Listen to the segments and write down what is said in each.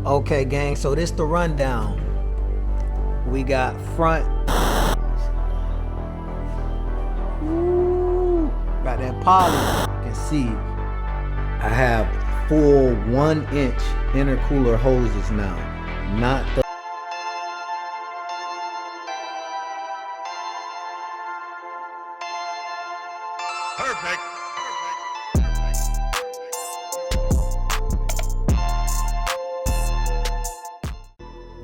Okay, gang, so this the rundown. We got front. Ooh, got that poly. You can see I have full 1-inch intercooler hoses now, not the perfect.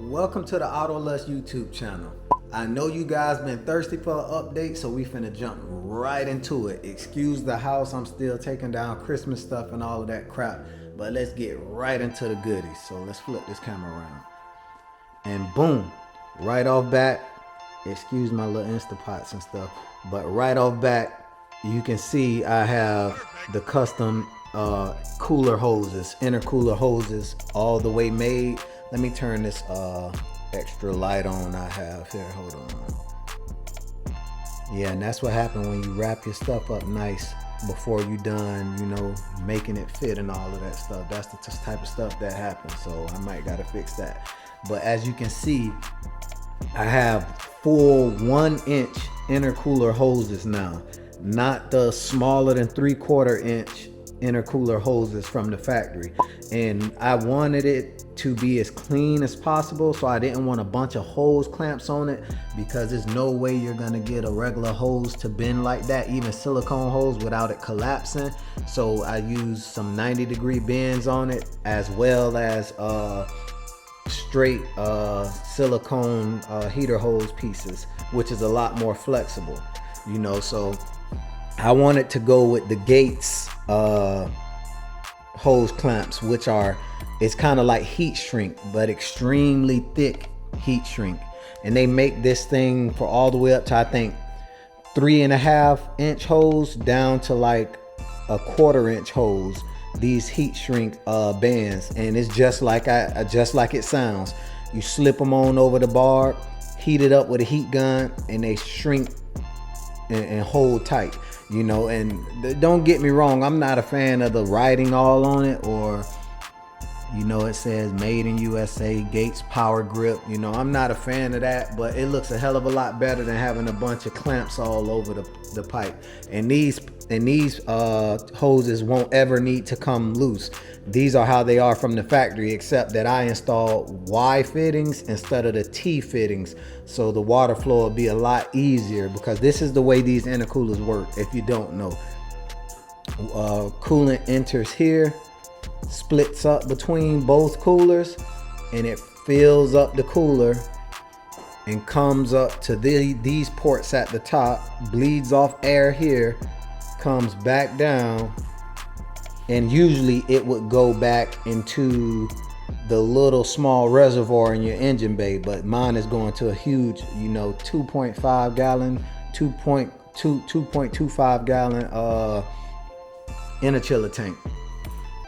Welcome to the AutoLust YouTube channel. I know you guys been thirsty for an update, so we finna jump right into it. Excuse the house, I'm still taking down Christmas stuff and all of that crap, but let's get right into the goodies. So let's flip this camera around. And boom, right off bat, excuse my little Instapots and stuff, but right off bat, you can see I have the custom cooler hoses, intercooler hoses, all the way made. Let me turn this extra light on I have here. Hold on. Yeah, and that's what happened when you wrap your stuff up nice before you done, you know, making it fit and all of that stuff. That's the type of stuff that happens. So I might gotta fix that. But as you can see, I have full 1-inch intercooler hoses now, not the smaller than 3/4 inch intercooler hoses from the factory. And I wanted it to be as clean as possible, so I didn't want a bunch of hose clamps on it, because there's no way you're gonna get a regular hose to bend like that, even silicone hose, without it collapsing. So I used some 90-degree bends on it, as well as straight silicone heater hose pieces, which is a lot more flexible, you know. So I wanted to go with the Gates hose clamps, which are, it's kind of like heat shrink, but extremely thick heat shrink. And they make this thing for all the way up to, I think, 3.5-inch hose down to like a 1/4-inch hose. These heat shrink bands, and it's just like just like it sounds. You slip them on over the barb, heat it up with a heat gun, and they shrink and hold tight, you know. And don't get me wrong, I'm not a fan of the writing all on it, or, you know, it says made in USA, Gates Power Grip. You know, I'm not a fan of that, but it looks a hell of a lot better than having a bunch of clamps all over the pipe. And these hoses won't ever need to come loose. These are how they are from the factory, except that I installed Y fittings instead of the T fittings, so the water flow will be a lot easier, because this is the way these intercoolers work. If you don't know, coolant enters here, splits up between both coolers, and it fills up the cooler and comes up to these ports at the top, bleeds off air here, comes back down, and usually it would go back into the little small reservoir in your engine bay, but mine is going to a huge, you know, 2.5 gallon 2.25 gallon interchiller tank.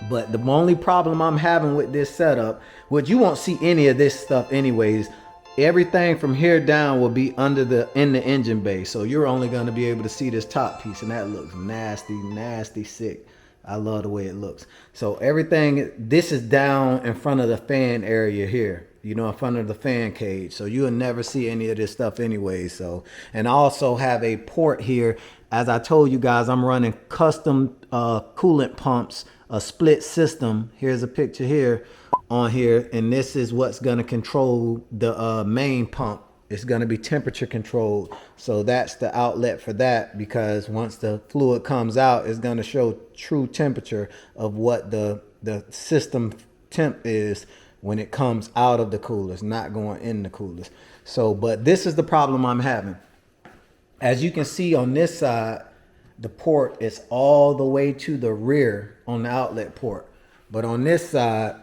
But the only problem I'm having with this setup, which you won't see any of this stuff anyways, everything from here down will be in the engine bay, so you're only going to be able to see this top piece, and that looks nasty sick. I love the way it looks. So everything, this is down in front of the fan area here, you know, in front of the fan cage, so you'll never see any of this stuff anyway. So, and I also have a port here. As I told you guys, I'm running custom coolant pumps, a split system. Here's a picture here on here, and this is what's going to control the main pump. It's going to be temperature controlled, so that's the outlet for that, because once the fluid comes out, it's going to show true temperature of what the system temp is when it comes out of the coolers, not going in the coolers. So, but this is the problem I'm having. As you can see on this side, the port is all the way to the rear on the outlet port, but on this side,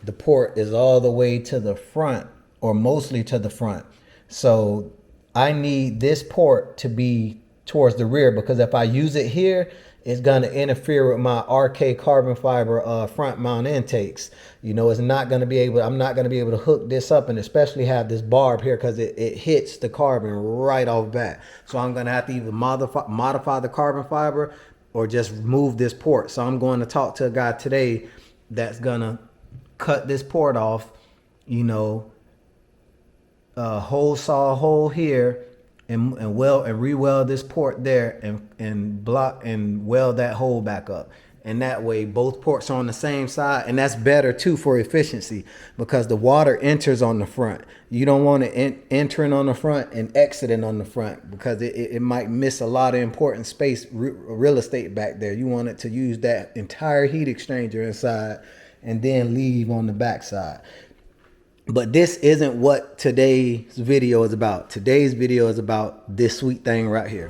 the port is all the way to the front, or mostly to the front. So I need this port to be towards the rear, because if I use it here, it's going to interfere with my RK carbon fiber front mount intakes. You know, it's not going to be able, I'm not going to be able to hook this up, and especially have this barb here, because it hits the carbon right off bat. So I'm going to have to either modify the carbon fiber or just remove this port. So I'm going to talk to a guy today that's going to cut this port off, you know, saw a hole here, and re-weld this port there, and block and weld that hole back up. And that way both ports are on the same side, and that's better too for efficiency, because the water enters on the front. You don't want it entering on the front and exiting on the front, because it might miss a lot of important space, real estate back there. You want it to use that entire heat exchanger inside and then leave on the back side. But this isn't what today's video is about. Today's video is about this sweet thing right here.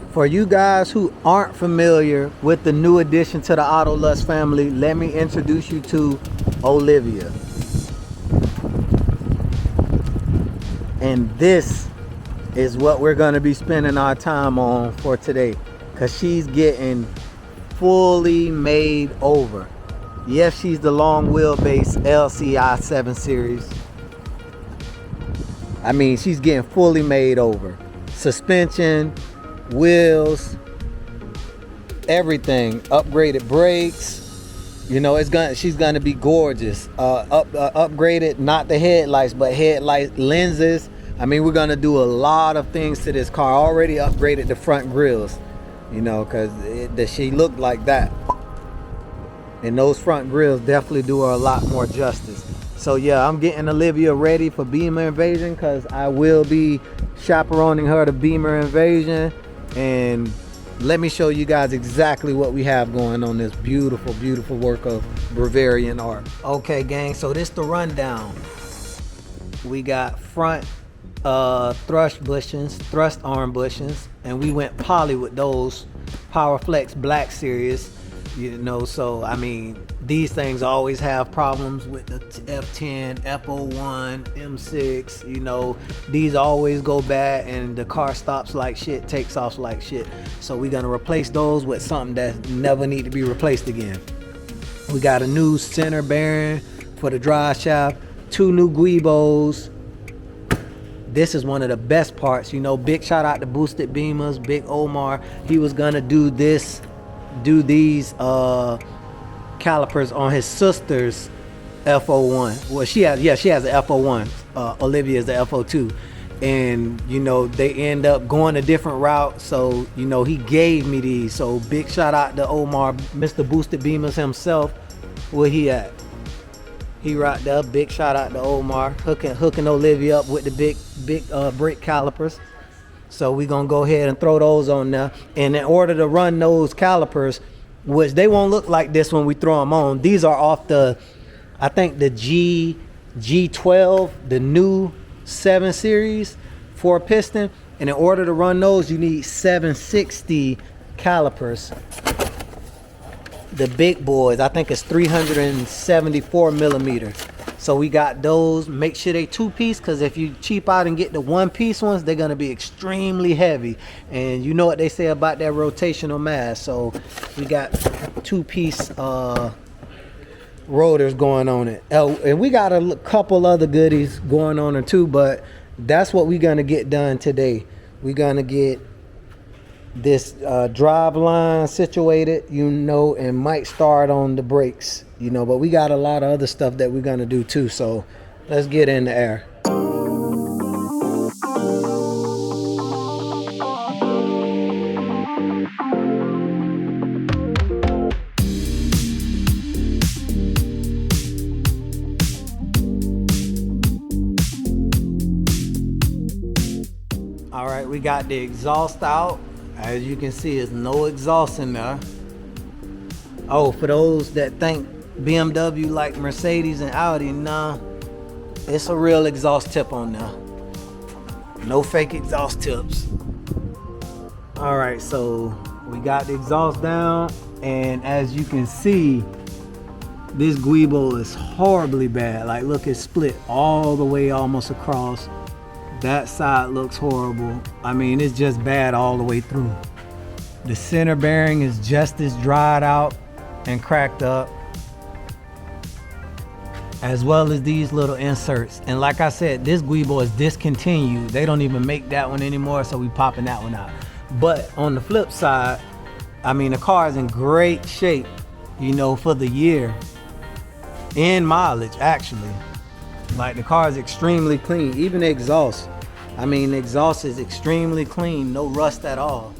For you guys who aren't familiar with the new addition to the AutoLust family, let me introduce you to Olivia. And this is what we're gonna be spending our time on for today, because she's getting fully made over. Yes, she's the long wheelbase LCI 7 series. I mean, she's getting fully made over. Suspension, wheels, everything, upgraded brakes. You know, she's gonna be gorgeous. Upgraded, not the headlights, but headlight lenses. I mean, we're gonna do a lot of things to this car. Already upgraded the front grills, you know, because she looked like that. And those front grills definitely do her a lot more justice. So yeah, I'm getting Olivia ready for BIMMER Invasion, because I will be chaperoning her to BIMMER Invasion. And let me show you guys exactly what we have going on this beautiful, beautiful work of Bavarian art. Okay, gang, so this the rundown. We got front thrust arm bushings, and we went poly with those PowerFlex Black Series. You know, so I mean, these things always have problems with the F10, F01, M6. You know, these always go bad, and the car stops like shit, takes off like shit. So we're gonna replace those with something that never need to be replaced again. We got a new center bearing for the drive shaft, 2 new guibos. This is one of the best parts. You know, big shout out to Boosted Beamers, Big Omar. He was gonna do these calipers on his sister's F01. Well, she has an F01. Olivia is the F02, and you know, they end up going a different route. So you know, he gave me these. So big shout out to Omar, Mr. Boosted Beamers himself. Where he at? He right there. Big shout out to Omar, hooking Olivia up with the big brake calipers. So we're gonna go ahead and throw those on there. And in order to run those calipers, which they won't look like this when we throw them on, these are off the, I think the G12, the new 7 series 4 piston. And in order to run those, you need 760 calipers. The big boys, I think it's 374 millimeter. So we got those. Make sure they 2-piece, because if you cheap out and get the 1-piece ones, they're gonna be extremely heavy. And you know what they say about that rotational mass. So we got 2-piece rotors going on it. Oh, and we got a couple other goodies going on it too, but that's what we're gonna get done today. We're gonna get this drive line situated, you know, and might start on the brakes, you know, but we got a lot of other stuff that we're gonna do too. So let's get in the air. All right, we got the exhaust out. As you can see, there's no exhaust in there. Oh, for those that think BMW like Mercedes and Audi, nah, it's a real exhaust tip on there. No fake exhaust tips. All right, so we got the exhaust down, and as you can see, this guibo is horribly bad. Like, look, it's split all the way almost across. That side looks horrible. I mean, it's just bad all the way through. The center bearing is just as dried out and cracked up, as well as these little inserts. And like I said, this guibo is discontinued. They don't even make that one anymore, so we popping that one out. But on the flip side, I mean, the car is in great shape, you know, for the year. in mileage, actually. Like, the car is extremely clean. Even the exhaust. I mean, the exhaust is extremely clean. No rust at all.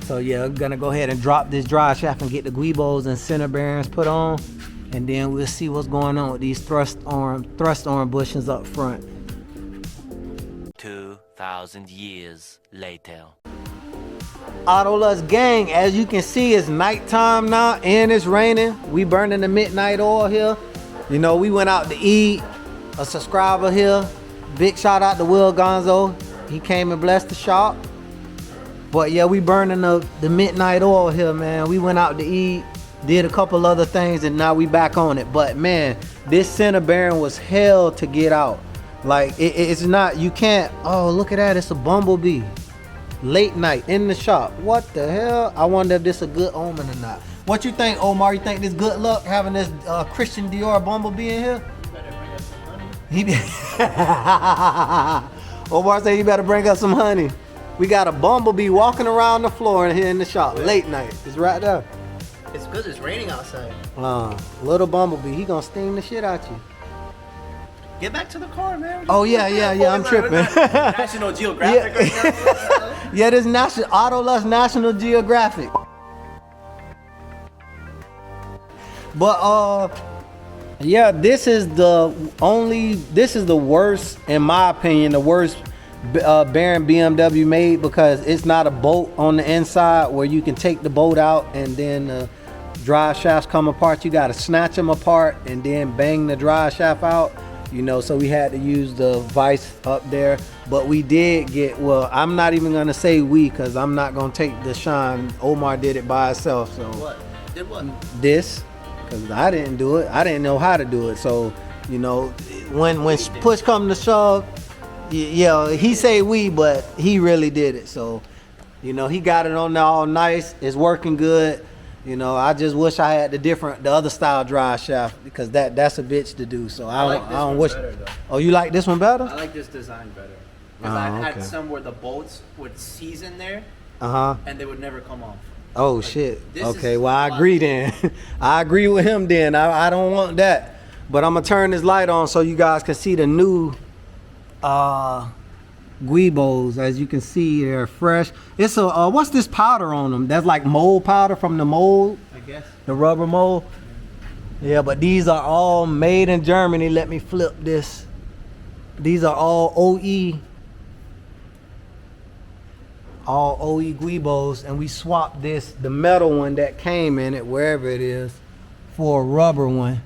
So yeah, I'm gonna go ahead and drop this drive shaft and get the guibos and center bearings put on. And then we'll see what's going on with these thrust arm bushings up front. 2,000 years later. AutoLust gang, as you can see, it's nighttime now and it's raining. We burning the midnight oil here. You know, we went out to eat. A subscriber here, big shout out to Will Gonzo. He came and blessed the shop. But yeah, we burning the midnight oil here, man. We went out to eat, did a couple other things, and now we back on it. But man, this center bearing was hell to get out. Like, it's not, you can't, oh, look at that, it's a bumblebee. Late night in the shop. What the hell? I wonder if this a good omen or not. What you think, Omar? You think this good luck having this Christian Dior bumblebee in here? You better bring us some honey. Omar said you better bring us some honey. We got a bumblebee walking around the floor here in the shop. Late night. It's right there. It's because it's raining outside. Little bumblebee. He gonna steam the shit out you. Get back to the car, man. Oh yeah. I'm tripping. National Geographic. Yeah, this AutoLust National Geographic. But yeah, this is the worst, in my opinion, the worst bearing BMW made, because it's not a bolt on the inside where you can take the bolt out and then the drive shafts come apart. You got to snatch them apart and then bang the drive shaft out. You know, so we had to use the vise up there. But we did get, well, I'm not even gonna say we, because I'm not gonna take the shine. Omar did it by himself. So What? Did what? This, because I didn't do it. I didn't know how to do it. So, you know, when push come to shove, yeah, he say we, but he really did it. So, you know, he got it on there all nice. It's working good. You know, I just wish I had the other style drive shaft, because that's a bitch to do. So I don't wish. Better, though. Oh, you like this one better? I like this design better. Because Oh, I've okay. had some where the bolts would seize in there Uh-huh. and they would never come off. Oh shit. this Okay, is well I a lot. agree then. I agree with him then. I don't want that. But I'm gonna turn this light on so you guys can see the new guibos. As you can see, they're fresh. It's a what's this powder on them? That's like mold powder from the mold, I guess. the rubber mold. Yeah, but these are all made in Germany. Let me flip this. These are all OE guibos, and we swapped the metal one that came in it, wherever it is, for a rubber one.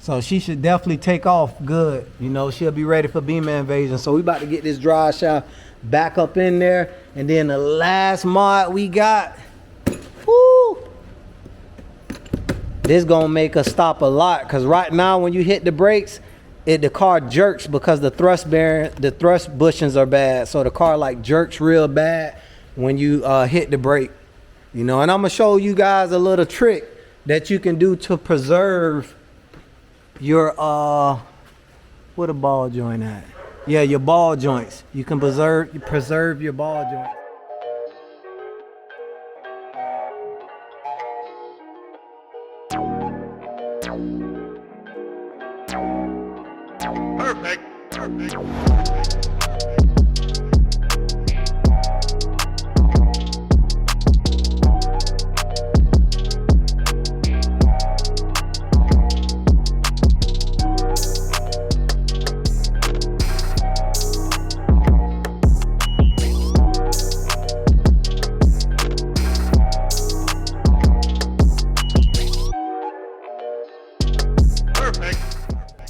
So she should definitely take off good. You know, she'll be ready for BIMMER Invasion. So we about to get this drive shaft back up in there. And then the last mod we got, woo, this gonna make us stop a lot, because right now when you hit the brakes, the car jerks, because the thrust bushings are bad. So the car like jerks real bad when you hit the brake. You know, and I'm gonna show you guys a little trick that you can do to preserve your where the ball joint at? Yeah, your ball joints. You can preserve your ball joints. Perfect.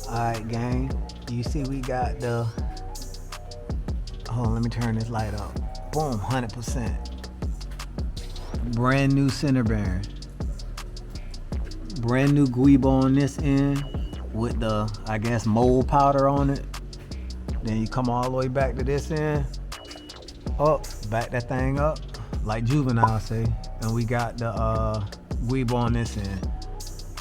Alright, gang. You see we got the, hold on, let me turn this light up. Boom, 100%. Brand new center bearing. Brand new guibo on this end with the, I guess, mold powder on it. Then you come all the way back to this end. Up, back that thing up, like Juvenile say. And we got the guibo on this end.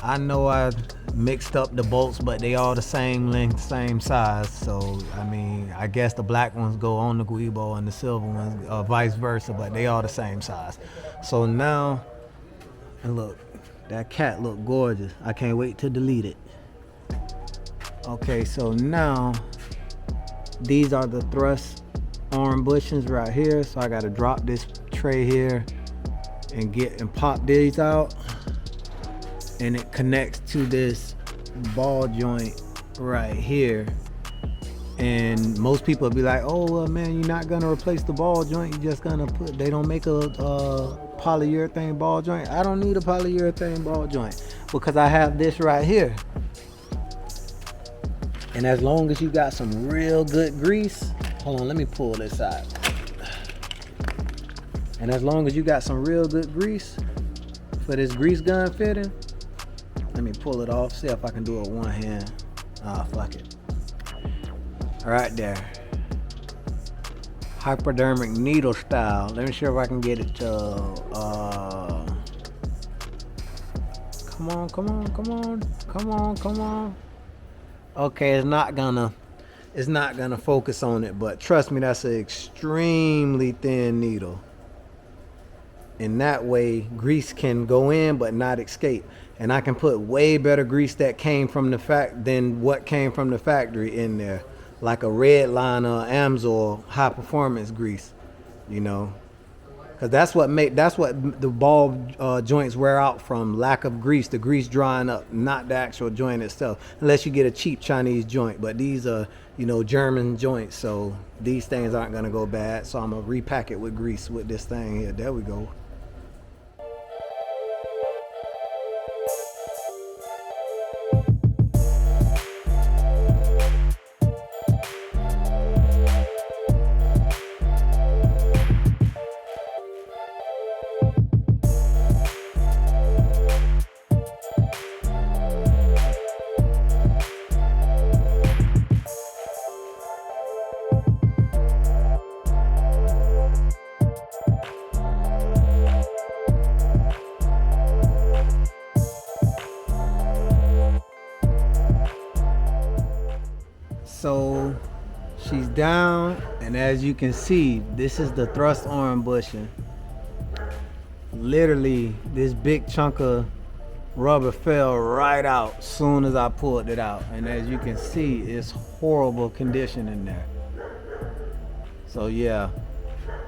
I know I mixed up the bolts, but they all the same length, same size. So, I mean, I guess the black ones go on the guibo and the silver ones, vice versa, but they all the same size. So now, and look, That cat look gorgeous. I can't wait to delete it. Okay, so now these are the thrust arm bushings right here. So I gotta drop this tray here and pop these out. And it connects to this ball joint right here. And most people will be like, oh well, man, you're not gonna replace the ball joint, you're just gonna put, they don't make a polyurethane ball joint. I don't need a polyurethane ball joint because I have this right here. And as long as you got some real good grease, hold on, let me pull this out. And as long as you got some real good grease for this grease gun fitting, let me pull it off, see if I can do it one hand. Ah, fuck it. Right there. Hypodermic needle style. Let me see if I can get it to come on, come on, come on, come on, come on. Okay, it's not gonna focus on it, but trust me, that's an extremely thin needle. And that way grease can go in but not escape. And I can put way better grease that came from the than what came from the factory in there. Like a Redline or Amsoil high performance grease, you know, because that's what the ball joints wear out from, lack of grease, the grease drying up, not the actual joint itself, unless you get a cheap Chinese joint. But these are, you know, German joints, so these things aren't gonna go bad. So I'm gonna repack it with grease with this thing here. There we go. So she's down, and as you can see, this is the thrust arm bushing. Literally, this big chunk of rubber fell right out soon as I pulled it out. And as you can see, it's horrible condition in there. So yeah,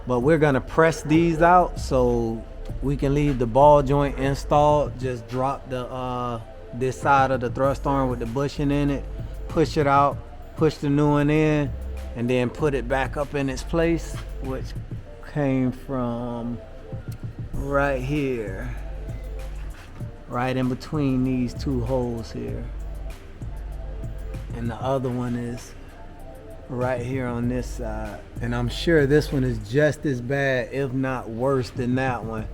but we're gonna press these out so we can leave the ball joint installed. Just drop the this side of the thrust arm with the bushing in it, push it out, push the new one in, and then put it back up in its place, which came from right here, right in between these two holes here. And the other one is right here on this side. And I'm sure this one is just as bad, if not worse than that one.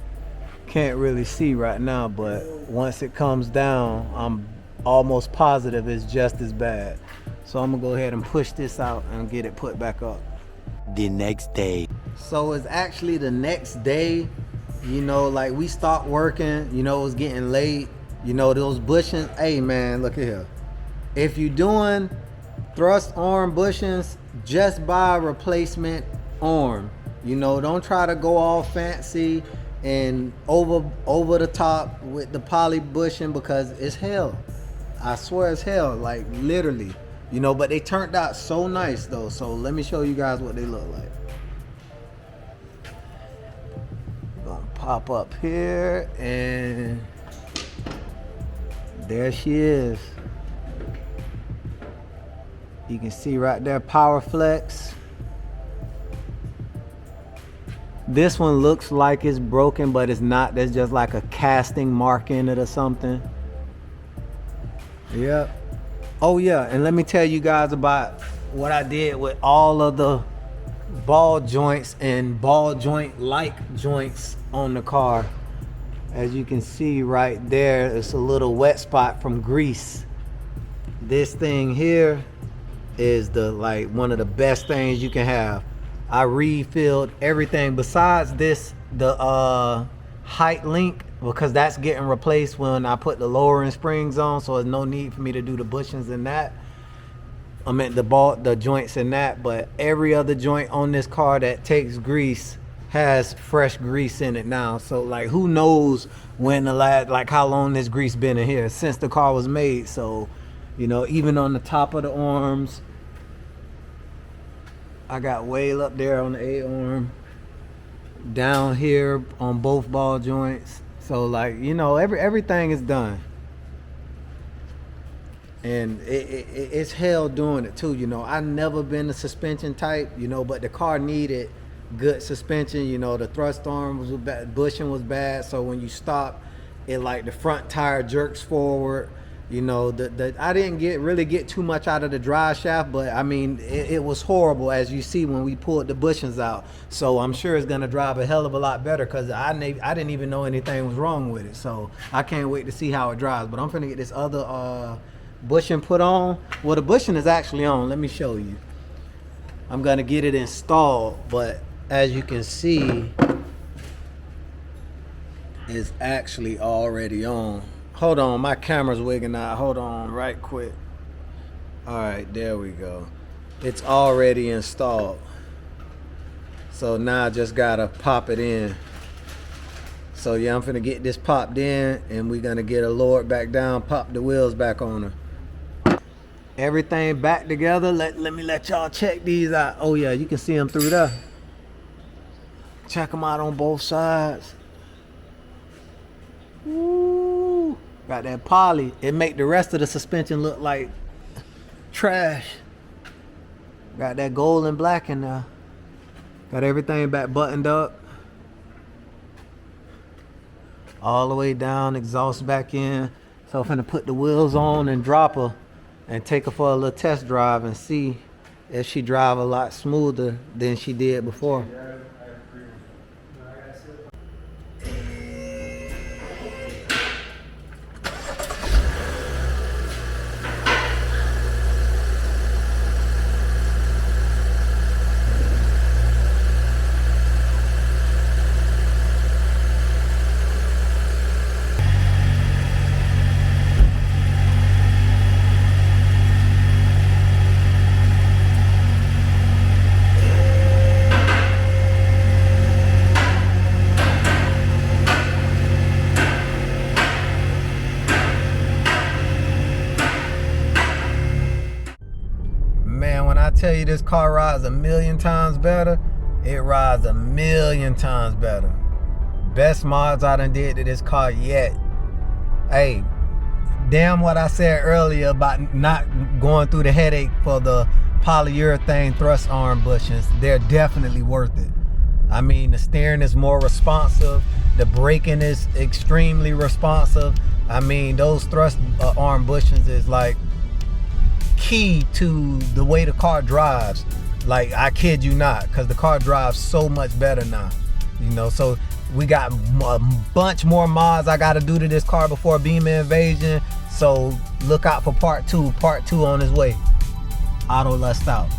Can't really see right now, but once it comes down, I'm almost positive it's just as bad. So I'm gonna go ahead and push this out and get it put back up. The next day. So it's actually the next day, you know, like we stopped working, you know, it was getting late, you know, those bushings. Hey man, look at here. If you're doing thrust arm bushings, just buy a replacement arm. You know, don't try to go all fancy and over the top with the poly bushing, because it's hell. I swear it's hell, like literally. You know, but they turned out so nice though. So let me show you guys what they look like. Gonna pop up here, and there she is. You can see right there, Power Flex. This one looks like it's broken, but it's not. There's just like a casting mark in it or something. Yep. Oh yeah, and let me tell you guys about what I did with all of the ball joints and ball joint like joints on the car. As you can see right there, it's a little wet spot from grease. This thing here is like one of the best things you can have. I refilled everything besides this, the height link, because that's getting replaced when I put the lowering springs on, so there's no need for me to do the bushings in that. I meant the joints in that, but every other joint on this car that takes grease, has fresh grease in it now. So like, who knows when the last, like how long this grease been in here since the car was made. So, you know, even on the top of the arms, I got whale up there on the A arm, down here on both ball joints. So like, you know, everything is done. And it's hell doing it too. You know, I never been a suspension type, you know, but the car needed good suspension. You know, the thrust arm was bad, bushing was bad, so when you stop, it like the front tire jerks forward. You know, I didn't really get too much out of the drive shaft, but I mean, it was horrible, as you see when we pulled the bushings out. So I'm sure it's gonna drive a hell of a lot better, because I didn't even know anything was wrong with it. So I can't wait to see how it drives. But I'm finna get this other bushing put on. Well, the bushing is actually on. Let me show you. I'm gonna get it installed, but as you can see, it's actually already on. Hold on, my camera's wigging out. Hold on right quick. All right, there we go. It's already installed. So now I just gotta pop it in. So yeah, I'm finna get this popped in, and we're gonna get it lowered back down, pop the wheels back on her. Everything back together. Let me let y'all check these out. Oh yeah, you can see them through there. Check them out on both sides. Woo. Got that poly. It make the rest of the suspension look like trash. Got that gold and black in there. Got everything back buttoned up. All the way down, exhaust back in. So I'm finna put the wheels on and drop her and take her for a little test drive and see if she drive a lot smoother than she did before. Tell you this car rides a million times better. It rides a million times better. Best mods I done did to this car yet. Hey, damn what I said earlier about not going through the headache for the polyurethane thrust arm bushings. They're definitely worth it. I mean, the steering is more responsive. The braking is extremely responsive. I mean, those thrust arm bushings is like key to the way the car drives. Like, I kid you not, because the car drives so much better now, you know. So we got a bunch more mods I got to do to this car before BIMMER Invasion. So look out for part two on its way. AutoLust out.